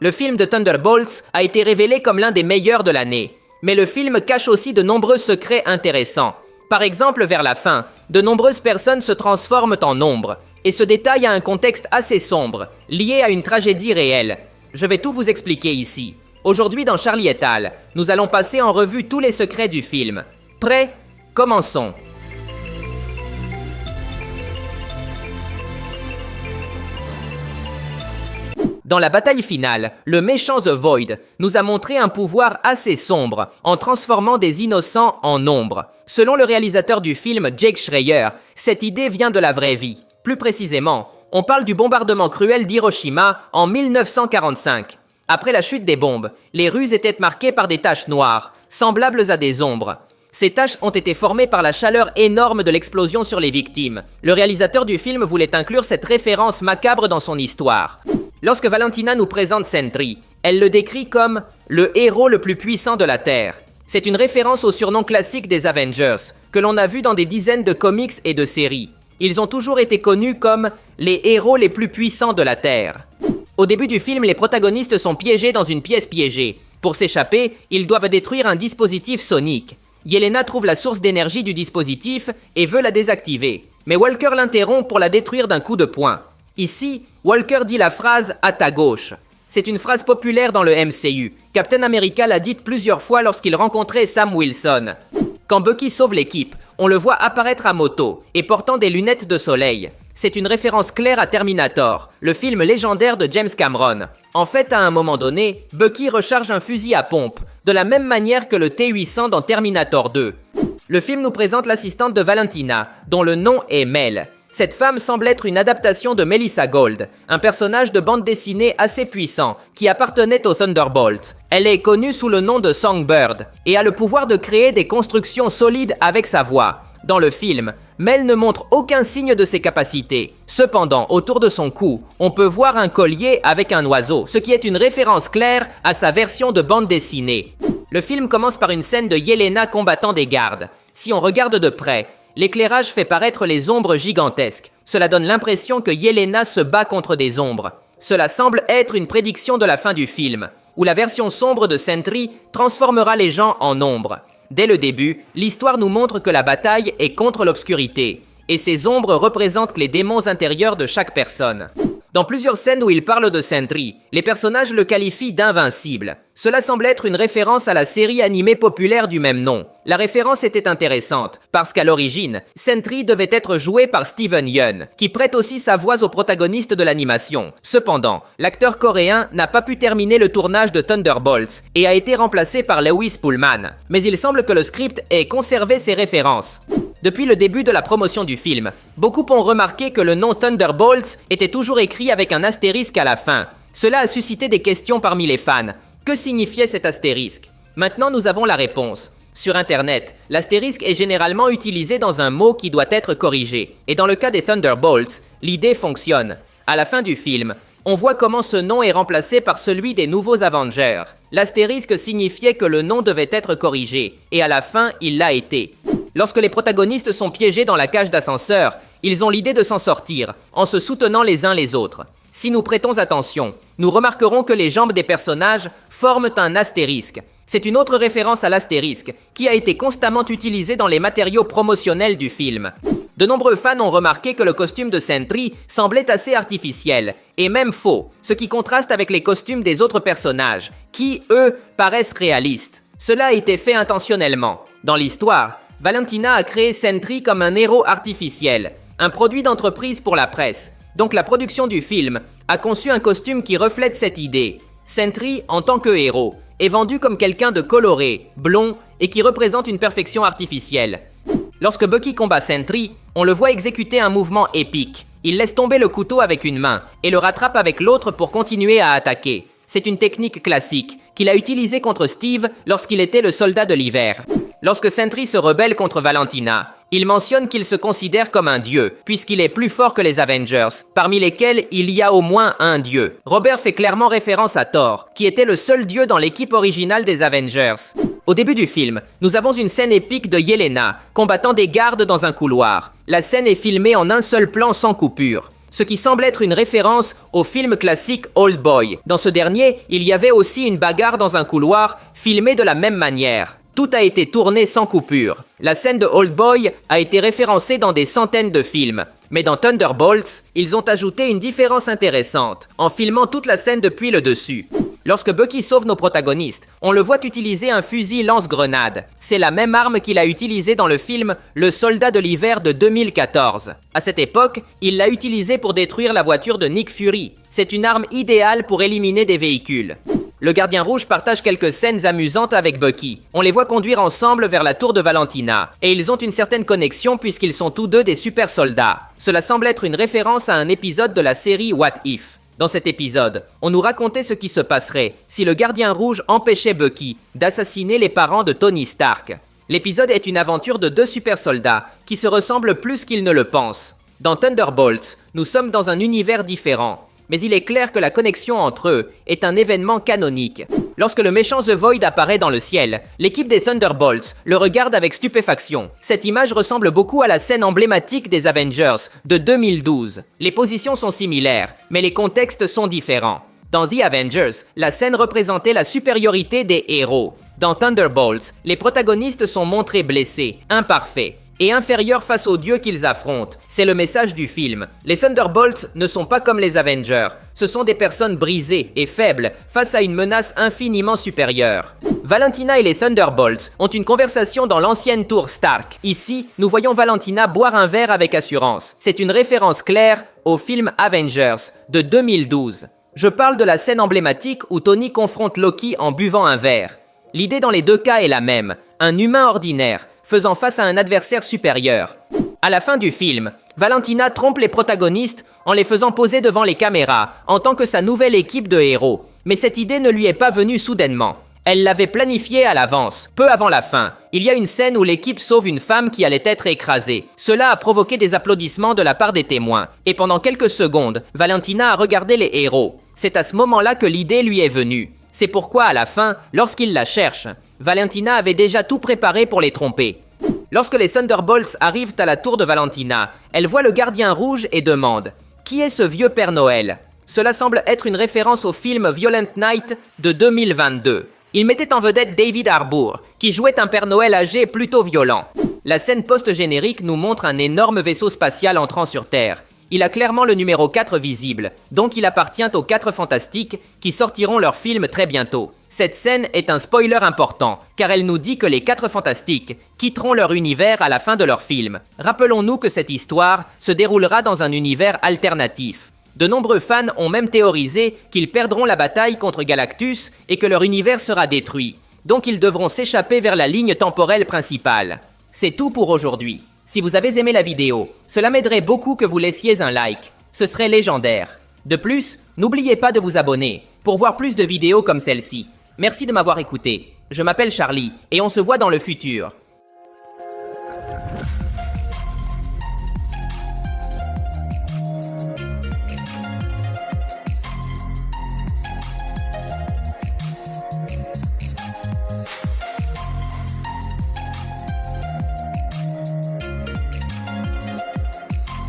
Le film de Thunderbolts a été révélé comme l'un des meilleurs de l'année. Mais le film cache aussi de nombreux secrets intéressants. Par exemple, vers la fin, de nombreuses personnes se transforment en ombres. Et ce détail a un contexte assez sombre, lié à une tragédie réelle. Je vais tout vous expliquer ici. Aujourd'hui dans Charlie et Al, nous allons passer en revue tous les secrets du film. Prêts? Commençons. Dans la bataille finale, le méchant The Void nous a montré un pouvoir assez sombre en transformant des innocents en ombres. Selon le réalisateur du film, Jake Schreier, cette idée vient de la vraie vie. Plus précisément, on parle du bombardement cruel d'Hiroshima en 1945. Après la chute des bombes, les rues étaient marquées par des taches noires, semblables à des ombres. Ces taches ont été formées par la chaleur énorme de l'explosion sur les victimes. Le réalisateur du film voulait inclure cette référence macabre dans son histoire. Lorsque Valentina nous présente Sentry, elle le décrit comme « le héros le plus puissant de la Terre ». C'est une référence au surnom classique des Avengers, que l'on a vu dans des dizaines de comics et de séries. Ils ont toujours été connus comme « les héros les plus puissants de la Terre ». Au début du film, les protagonistes sont piégés dans une pièce piégée. Pour s'échapper, ils doivent détruire un dispositif sonique. Yelena trouve la source d'énergie du dispositif et veut la désactiver. Mais Walker l'interrompt pour la détruire d'un coup de poing. Ici, Walker dit la phrase « à ta gauche ». C'est une phrase populaire dans le MCU. Captain America l'a dite plusieurs fois lorsqu'il rencontrait Sam Wilson. Quand Bucky sauve l'équipe, on le voit apparaître à moto et portant des lunettes de soleil. C'est une référence claire à Terminator, le film légendaire de James Cameron. En fait, à un moment donné, Bucky recharge un fusil à pompe, de la même manière que le T-800 dans Terminator 2. Le film nous présente l'assistante de Valentina, dont le nom est Mel. Cette femme semble être une adaptation de Melissa Gold, un personnage de bande dessinée assez puissant qui appartenait aux Thunderbolts. Elle est connue sous le nom de Songbird et a le pouvoir de créer des constructions solides avec sa voix. Dans le film, Mel ne montre aucun signe de ses capacités. Cependant, autour de son cou, on peut voir un collier avec un oiseau, ce qui est une référence claire à sa version de bande dessinée. Le film commence par une scène de Yelena combattant des gardes. Si on regarde de près, l'éclairage fait paraître les ombres gigantesques. Cela donne l'impression que Yelena se bat contre des ombres. Cela semble être une prédiction de la fin du film, où la version sombre de Sentry transformera les gens en ombres. Dès le début, l'histoire nous montre que la bataille est contre l'obscurité, et ces ombres représentent les démons intérieurs de chaque personne. Dans plusieurs scènes où il parle de Sentry, les personnages le qualifient d'invincible. Cela semble être une référence à la série animée populaire du même nom. La référence était intéressante, parce qu'à l'origine, Sentry devait être joué par Steven Yeun, qui prête aussi sa voix au protagoniste de l'animation. Cependant, l'acteur coréen n'a pas pu terminer le tournage de Thunderbolts et a été remplacé par Lewis Pullman. Mais il semble que le script ait conservé ses références. Depuis le début de la promotion du film, beaucoup ont remarqué que le nom Thunderbolts était toujours écrit avec un astérisque à la fin. Cela a suscité des questions parmi les fans. Que signifiait cet astérisque? Maintenant, nous avons la réponse. Sur Internet, l'astérisque est généralement utilisé dans un mot qui doit être corrigé. Et dans le cas des Thunderbolts, l'idée fonctionne. À la fin du film, on voit comment ce nom est remplacé par celui des nouveaux Avengers. L'astérisque signifiait que le nom devait être corrigé, et à la fin, il l'a été. Lorsque les protagonistes sont piégés dans la cage d'ascenseur, ils ont l'idée de s'en sortir, en se soutenant les uns les autres. Si nous prêtons attention, nous remarquerons que les jambes des personnages forment un astérisque. C'est une autre référence à l'astérisque, qui a été constamment utilisé dans les matériaux promotionnels du film. De nombreux fans ont remarqué que le costume de Sentry semblait assez artificiel, et même faux, ce qui contraste avec les costumes des autres personnages, qui, eux, paraissent réalistes. Cela a été fait intentionnellement. Dans l'histoire, Valentina a créé Sentry comme un héros artificiel, un produit d'entreprise pour la presse. Donc la production du film a conçu un costume qui reflète cette idée. Sentry, en tant que héros, est vendu comme quelqu'un de coloré, blond et qui représente une perfection artificielle. Lorsque Bucky combat Sentry, on le voit exécuter un mouvement épique. Il laisse tomber le couteau avec une main et le rattrape avec l'autre pour continuer à attaquer. C'est une technique classique qu'il a utilisée contre Steve lorsqu'il était le soldat de l'hiver. Lorsque Sentry se rebelle contre Valentina, il mentionne qu'il se considère comme un dieu, puisqu'il est plus fort que les Avengers, parmi lesquels il y a au moins un dieu. Robert fait clairement référence à Thor, qui était le seul dieu dans l'équipe originale des Avengers. Au début du film, nous avons une scène épique de Yelena, combattant des gardes dans un couloir. La scène est filmée en un seul plan sans coupure. ce qui semble être une référence au film classique Old Boy. Dans ce dernier, il y avait aussi une bagarre dans un couloir, filmée de la même manière. Tout a été tourné sans coupure. La scène de Old Boy a été référencée dans des centaines de films. Mais dans Thunderbolts, ils ont ajouté une différence intéressante, en filmant toute la scène depuis le dessus. Lorsque Bucky sauve nos protagonistes, on le voit utiliser un fusil lance-grenade. C'est la même arme qu'il a utilisée dans le film Le Soldat de l'hiver de 2014. À cette époque, il l'a utilisée pour détruire la voiture de Nick Fury. C'est une arme idéale pour éliminer des véhicules. Le Gardien Rouge partage quelques scènes amusantes avec Bucky. On les voit conduire ensemble vers la tour de Valentina, et ils ont une certaine connexion puisqu'ils sont tous deux des super soldats. Cela semble être une référence à un épisode de la série What If. Dans cet épisode, on nous racontait ce qui se passerait si le Gardien Rouge empêchait Bucky d'assassiner les parents de Tony Stark. L'épisode est une aventure de deux super soldats qui se ressemblent plus qu'ils ne le pensent. Dans Thunderbolts, nous sommes dans un univers différent. Mais il est clair que la connexion entre eux est un événement canonique. Lorsque le méchant The Void apparaît dans le ciel, l'équipe des Thunderbolts le regarde avec stupéfaction. Cette image ressemble beaucoup à la scène emblématique des Avengers de 2012. Les positions sont similaires, mais les contextes sont différents. Dans The Avengers, la scène représentait la supériorité des héros. Dans Thunderbolts, les protagonistes sont montrés blessés, imparfaits et inférieurs face aux dieux qu'ils affrontent. C'est le message du film. Les Thunderbolts ne sont pas comme les Avengers. Ce sont des personnes brisées et faibles face à une menace infiniment supérieure. Valentina et les Thunderbolts ont une conversation dans l'ancienne tour Stark. Ici, nous voyons Valentina boire un verre avec assurance. C'est une référence claire au film Avengers de 2012. Je parle de la scène emblématique où Tony confronte Loki en buvant un verre. L'idée dans les deux cas est la même. Un humain ordinaire faisant face à un adversaire supérieur. À la fin du film, Valentina trompe les protagonistes en les faisant poser devant les caméras en tant que sa nouvelle équipe de héros. Mais cette idée ne lui est pas venue soudainement. Elle l'avait planifiée à l'avance, peu avant la fin. Il y a une scène où l'équipe sauve une femme qui allait être écrasée. Cela a provoqué des applaudissements de la part des témoins. Et pendant quelques secondes, Valentina a regardé les héros. C'est à ce moment-là que l'idée lui est venue. C'est pourquoi à la fin, lorsqu'il la cherche, Valentina avait déjà tout préparé pour les tromper. Lorsque les Thunderbolts arrivent à la tour de Valentina, elle voit le Gardien Rouge et demande « Qui est ce vieux Père Noël ?» Cela semble être une référence au film Violent Night de 2022. Il mettait en vedette David Harbour, qui jouait un Père Noël âgé plutôt violent. La scène post-générique nous montre un énorme vaisseau spatial entrant sur Terre. Il a clairement le numéro 4 visible, donc il appartient aux 4 Fantastiques qui sortiront leur film très bientôt. Cette scène est un spoiler important, car elle nous dit que les 4 Fantastiques quitteront leur univers à la fin de leur film. Rappelons-nous que cette histoire se déroulera dans un univers alternatif. De nombreux fans ont même théorisé qu'ils perdront la bataille contre Galactus et que leur univers sera détruit. Donc ils devront s'échapper vers la ligne temporelle principale. C'est tout pour aujourd'hui. Si vous avez aimé la vidéo, cela m'aiderait beaucoup que vous laissiez un like. Ce serait légendaire. De plus, n'oubliez pas de vous abonner pour voir plus de vidéos comme celle-ci. Merci de m'avoir écouté. Je m'appelle Charlie et on se voit dans le futur.